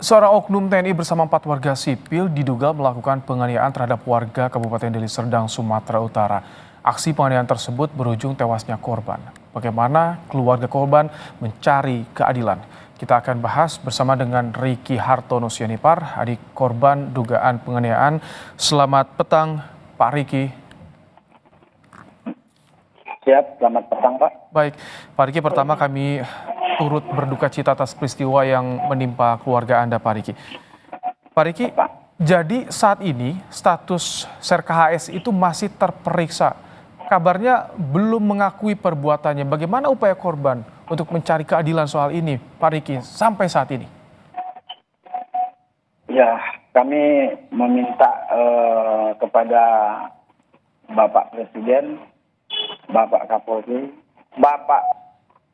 Seorang oknum TNI bersama 4 warga sipil diduga melakukan penganiayaan terhadap warga Kabupaten Deli Serdang, Sumatera Utara. Aksi penganiayaan tersebut berujung tewasnya korban. Bagaimana keluarga korban mencari keadilan? Kita akan bahas bersama dengan Riki Hartono Sianipar, adik korban dugaan penganiayaan. Selamat petang, Pak Riki. Siap, selamat petang Pak. Baik, Pak Riki, pertama kami turut berduka cita atas peristiwa yang menimpa keluarga Anda, Pak Riki. Pak Riki, jadi saat ini status Serka HS itu masih terperiksa. Kabarnya belum mengakui perbuatannya. Bagaimana upaya korban untuk mencari keadilan soal ini, Pak Riki, sampai saat ini? Ya, kami meminta kepada Bapak Presiden, Bapak Kapolri, Bapak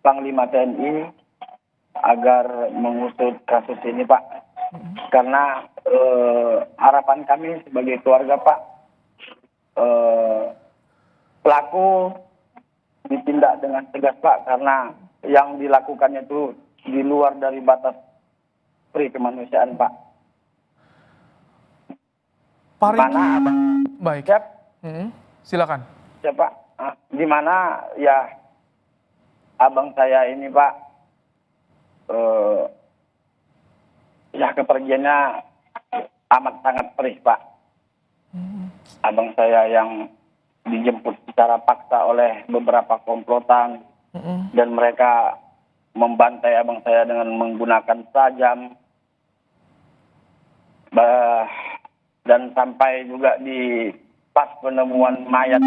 Panglima TNI agar mengusut kasus ini, Pak. Karena harapan kami sebagai keluarga, Pak, pelaku ditindak dengan tegas, Pak, karena yang dilakukannya itu di luar dari batas pri kemanusiaan, Pak. Pak Riki, Mana, baik. siap, Silakan. siap, Pak. Di mana ya abang saya ini, Pak, ya kepergiannya amat sangat perih, Pak. Abang saya yang dijemput secara paksa oleh beberapa komplotan dan mereka membantai abang saya dengan menggunakan tajam, dan sampai juga di pas penemuan mayat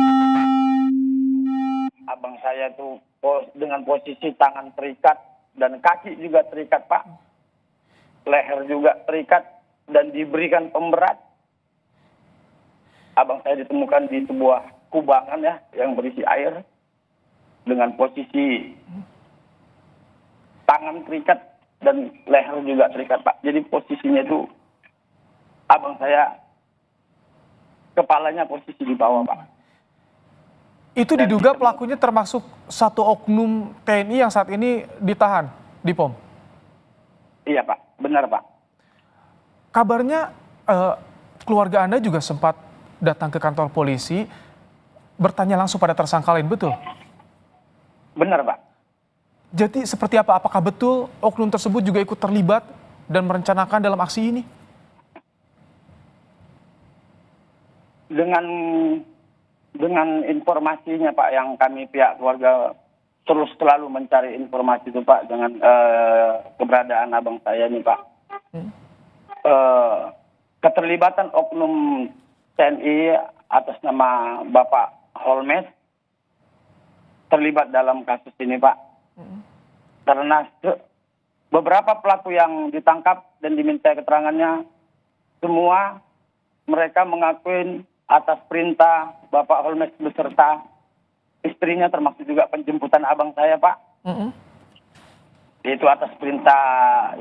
abang saya itu dengan posisi tangan terikat dan kaki juga terikat, Pak. Leher juga terikat dan diberikan pemberat. Abang saya ditemukan di sebuah kubangan ya yang berisi air dengan posisi tangan terikat dan leher juga terikat, Pak. Jadi posisinya itu abang saya kepalanya posisi di bawah, Pak. Itu diduga pelakunya termasuk satu oknum TNI yang saat ini ditahan di POM? Iya, Pak. Benar, Pak. Kabarnya keluarga Anda juga sempat datang ke kantor polisi bertanya langsung pada tersangka lain, betul? Benar, Pak. Jadi seperti apa? Apakah betul oknum tersebut juga ikut terlibat dan merencanakan dalam aksi ini? Dengan informasinya, Pak, yang kami pihak keluarga terus selalu mencari informasi itu, Pak, dengan keberadaan abang saya ini, Pak. Keterlibatan oknum TNI atas nama Bapak Holmes terlibat dalam kasus ini, Pak. Karena beberapa pelaku yang ditangkap dan diminta keterangannya, semua mereka mengakui atas perintah Bapak Holmes beserta istrinya, termasuk juga penjemputan abang saya, Pak. Itu atas perintah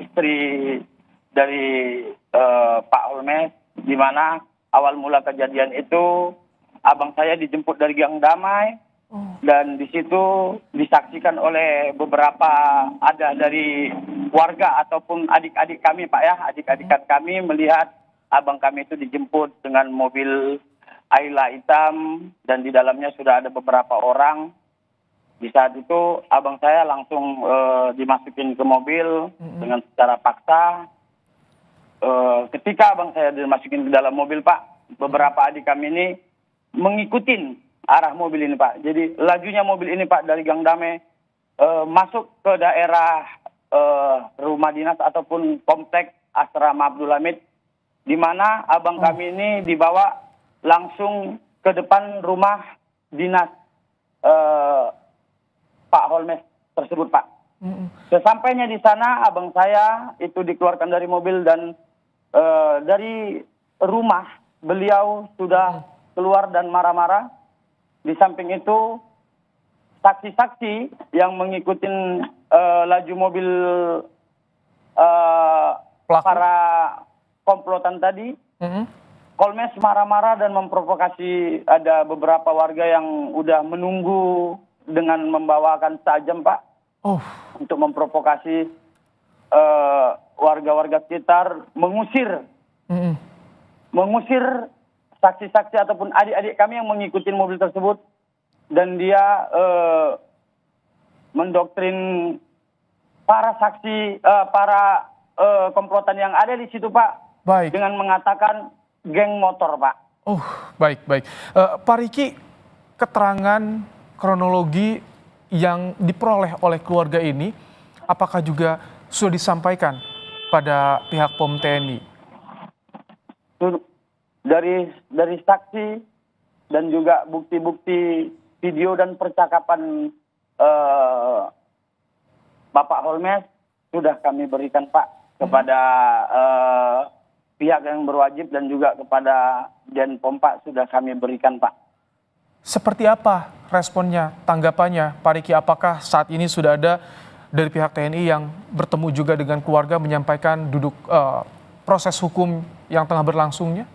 istri dari Pak Holmes, di mana awal mula kejadian itu abang saya dijemput dari Gang Damai, dan di situ disaksikan oleh beberapa ada dari warga ataupun adik-adik kami, Pak, ya, adik-adik kami melihat abang kami itu dijemput dengan mobil Ayla hitam dan di dalamnya sudah ada beberapa orang. Di saat itu abang saya langsung dimasukin ke mobil dengan secara paksa. Ketika abang saya dimasukin ke dalam mobil, Pak, beberapa adik kami ini mengikuti arah mobil ini, Pak. Jadi lajunya mobil ini, Pak, dari Gang Damai masuk ke daerah rumah dinas ataupun kompleks Asrama Abdul Hamid, di mana abang kami ini dibawa langsung ke depan rumah dinas Pak Holmes tersebut, Pak. Sesampainya di sana, abang saya itu dikeluarkan dari mobil dan dari rumah beliau sudah keluar dan marah-marah. Di samping itu, saksi-saksi yang mengikuti laju mobil para komplotan tadi, Holmes marah-marah dan memprovokasi. Ada beberapa warga yang udah menunggu dengan membawakan tajam, Pak, untuk memprovokasi warga warga-warga sekitar mengusir saksi-saksi ataupun adik-adik kami yang mengikuti mobil tersebut, dan dia mendoktrin para saksi, para komplotan yang ada di situ, Pak, Baik. dengan mengatakan geng motor, Pak. Oh, baik, baik. Pak Riki, keterangan kronologi yang diperoleh oleh keluarga ini, apakah juga sudah disampaikan pada pihak POM TNI? Dari saksi dan juga bukti-bukti video dan percakapan Bapak Holmes sudah kami berikan, Pak, kepada pihak yang berwajib dan juga kepada Denpom, Pak, sudah kami berikan, Pak. Seperti apa responnya, tanggapannya, Pak Riki? Apakah saat ini sudah ada dari pihak TNI yang bertemu juga dengan keluarga menyampaikan duduk proses hukum yang tengah berlangsungnya?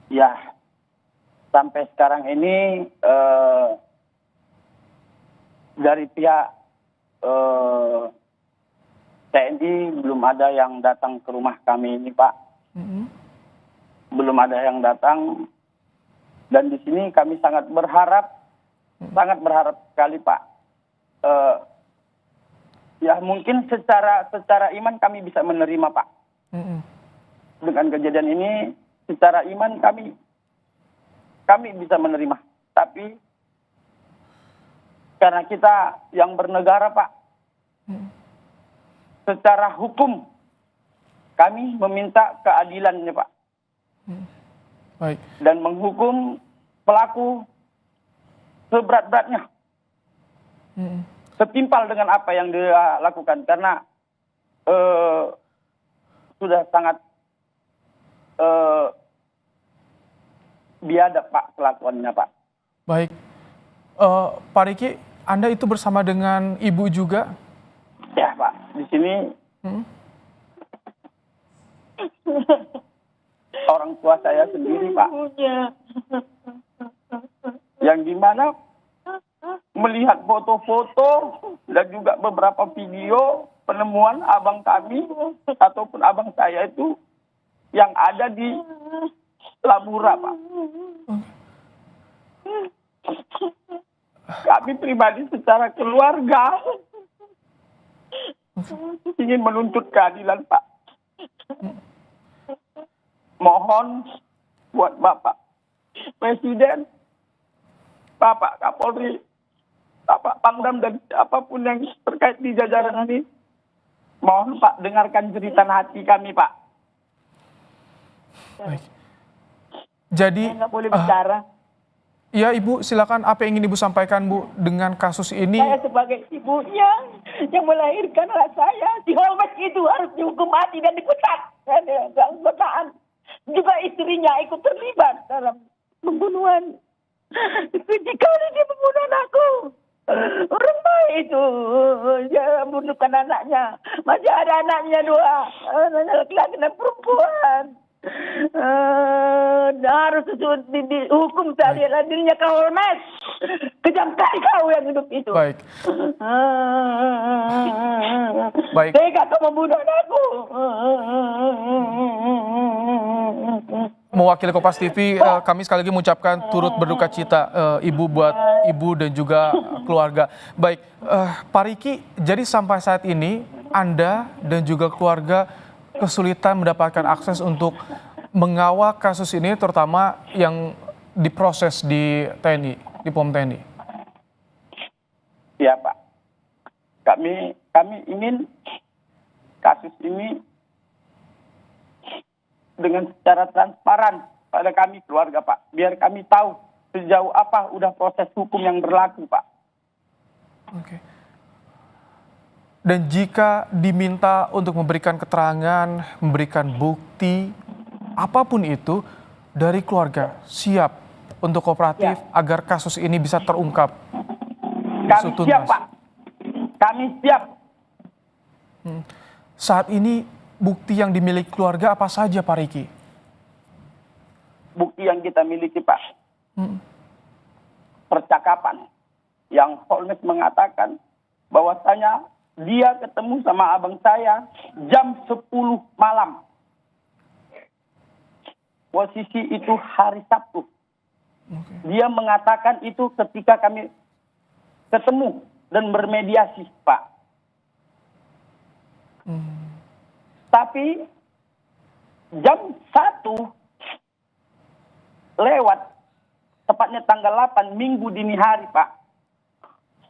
Ya, sampai sekarang ini dari pihak TNI belum ada yang datang ke rumah kami ini, Pak. Belum ada yang datang. Dan di sini kami sangat berharap sekali, Pak. Ya mungkin secara iman kami bisa menerima, Pak. Dengan kejadian ini, secara iman kami bisa menerima. Tapi karena kita yang bernegara, Pak, secara hukum kami meminta keadilannya, Pak. Baik. Dan menghukum pelaku seberat-beratnya, setimpal dengan apa yang dia lakukan, karena sudah sangat biadab, Pak, kelakuannya, Pak. Baik. Pak Riki, Anda itu bersama dengan Ibu juga? Ya, Pak, di sini orang tua saya sendiri, Pak, yang dimana melihat foto-foto dan juga beberapa video penemuan abang kami ataupun abang saya itu yang ada di Labura, Pak. Kami pribadi secara keluarga ingin menuntut keadilan, Pak. Mohon buat Bapak Presiden, Bapak Kapolri, Bapak Pangdam, dan apapun yang terkait di jajaran ini, mohon, Pak, dengarkan jeritan hati kami, Pak. Baik. Jadi, Saya nggak boleh bicara. ya Ibu, silakan apa yang ingin Ibu sampaikan, Bu, dengan kasus ini? Saya sebagai ibunya yang melahirkan anak saya, si Holmes itu harus dihukum mati dan dipecat. Keanggotaan. Juga istrinya ikut terlibat dalam pembunuhan. Sekali dia membunuh anakku. Orang baik itu, dia membunuhkan anaknya. Masih ada anaknya dua, anaknya laki-laki dan perempuan. Harus dihukum seadil-adilnya kau Holmes. Kejam kali kau yang hidup itu. Baik. Baik. Tega kau membunuh anakku. Mewakili Kompas TV, kami sekali lagi mengucapkan turut berduka cita Ibu, buat Ibu dan juga keluarga. Baik, Pak Riki, jadi sampai saat ini Anda dan juga keluarga kesulitan mendapatkan akses untuk mengawal kasus ini, terutama yang diproses di TNI, di POM TNI. Ya, Pak. Kami ingin kasus ini dengan secara transparan pada kami keluarga, Pak. Biar kami tahu sejauh apa udah proses hukum yang berlaku, Pak. Oke. Dan jika diminta untuk memberikan keterangan, memberikan bukti, apapun itu, dari keluarga siap untuk kooperatif agar kasus ini bisa terungkap. Kami siap, Pak. Kami siap. Saat ini bukti yang dimiliki keluarga apa saja, Pak Riki? Bukti yang kita miliki, Pak. Percakapan yang Holmes mengatakan bahwasanya dia ketemu sama abang saya jam 10 malam. Posisi itu hari Sabtu. Dia mengatakan itu ketika kami ketemu dan bermediasi, Pak. Tapi jam 1 lewat, tepatnya tanggal 8 Minggu dini hari, Pak.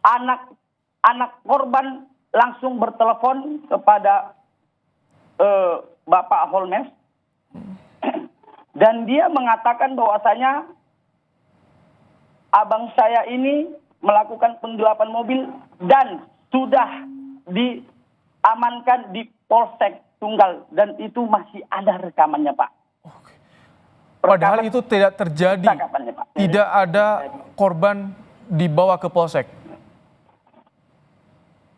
Anak korban langsung bertelepon kepada Bapak Holmes dan dia mengatakan bahwasanya abang saya ini melakukan penggelapan mobil dan sudah diamankan di Polsek Tunggal dan itu masih ada rekamannya, Pak. Oke. Padahal itu tidak terjadi. Pak. Tidak ada korban dibawa ke Polsek.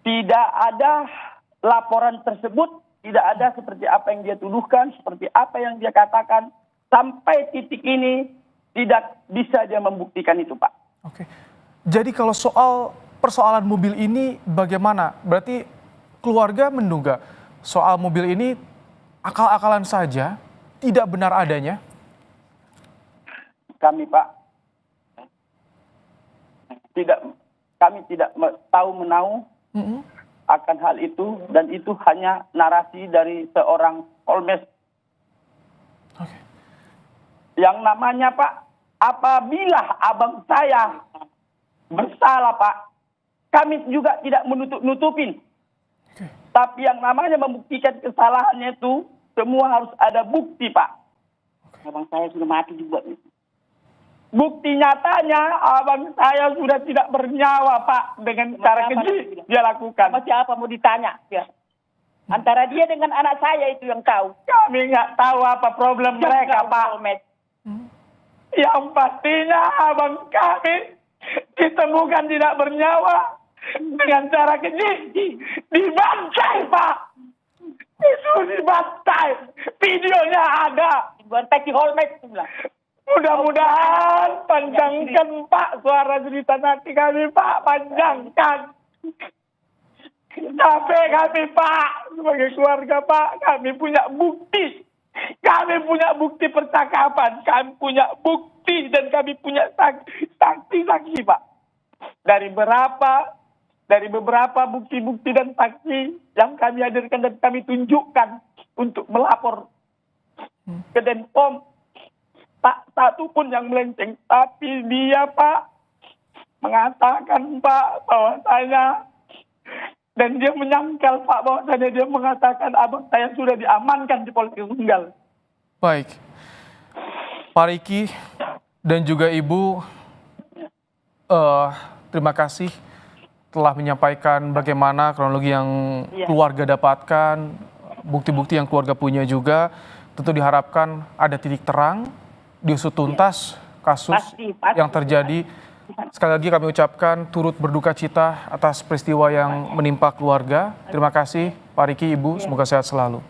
Tidak ada laporan tersebut, tidak ada seperti apa yang dia tuduhkan, seperti apa yang dia katakan. Sampai titik ini tidak bisa dia membuktikan itu, Pak. Oke. Jadi kalau soal persoalan mobil ini bagaimana? Berarti keluarga menduga soal mobil ini akal-akalan saja, tidak benar adanya? Kami, Pak, kami tidak tahu menahu akan hal itu dan itu hanya narasi dari seorang Holmes. Oke. Yang namanya, Pak, apabila abang saya bersalah, Pak, kami juga tidak menutup-nutupin. Oke. Tapi yang namanya membuktikan kesalahannya itu semua harus ada bukti, Pak. Abang saya sudah mati juga. Bukti nyatanya abang saya sudah tidak bernyawa, Pak, dengan cara keji dia lakukan. Sama siapa mau ditanya? Ya. Antara dia dengan anak saya itu yang tahu. Kami nggak tahu apa problem mereka, Pak. Yang pastinya abang kami ditemukan tidak bernyawa dengan cara keji. Dibantai, Pak. Itu dibantai. Videonya ada. Dibantai di Holmes. Mudah-mudahan panjangkan, Pak, suara cerita nanti kami, Pak. Panjangkan. Capek kami, Pak. Sebagai keluarga, Pak, kami punya bukti. Kami punya bukti percakapan. Kami punya bukti dan kami punya saksi-saksi, Pak. Dari beberapa bukti-bukti dan saksi yang kami hadirkan dan kami tunjukkan untuk melapor ke Denpom. Tak satu pun yang melenceng. Tapi dia, Pak, mengatakan, Pak, bahwasanya dan dia menyangkal, Pak, bahwasanya dia mengatakan abang saya sudah diamankan di Polsek Tunggal. Baik. Pak Riki dan juga Ibu, terima kasih telah menyampaikan bagaimana kronologi yang keluarga dapatkan, bukti-bukti yang keluarga punya juga. Tentu diharapkan ada titik terang, diusut tuntas kasus Pasti. yang terjadi. Sekali lagi kami ucapkan turut berduka cita atas peristiwa yang menimpa keluarga. Terima kasih Pak Riki, Ibu, semoga sehat selalu.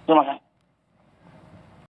Terima kasih.